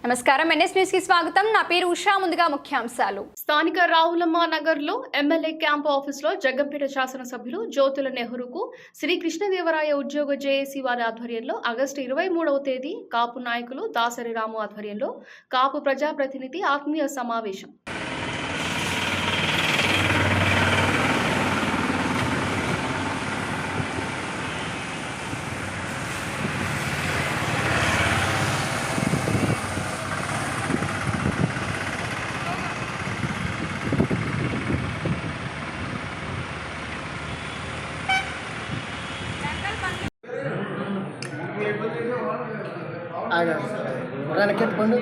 నమస్కారం NS news కి స్వాగతం. నా పేరు ఉషా. ముందుగా ముఖ్యాంశాలు. స్థానిక రావులమ్మ నగర్ లో ఎమ్మెల్యే క్యాంప్ ఆఫీస్ లో జగ్గంపేట శాసనసభ్యులు జ్యోతుల నెహ్రూకు శ్రీ కృష్ణదేవరాయ ఉద్యోగ జేఏసీ వారి ఆధ్వర్యంలో ఆగస్టు 23వ తేదీ కాపు నాయకులు దాసరి రాము ఆధ్వర్యంలో కాపు ప్రజాప్రతినిధి ఆత్మీయ సమావేశం. వెనకెట్టుకోండి.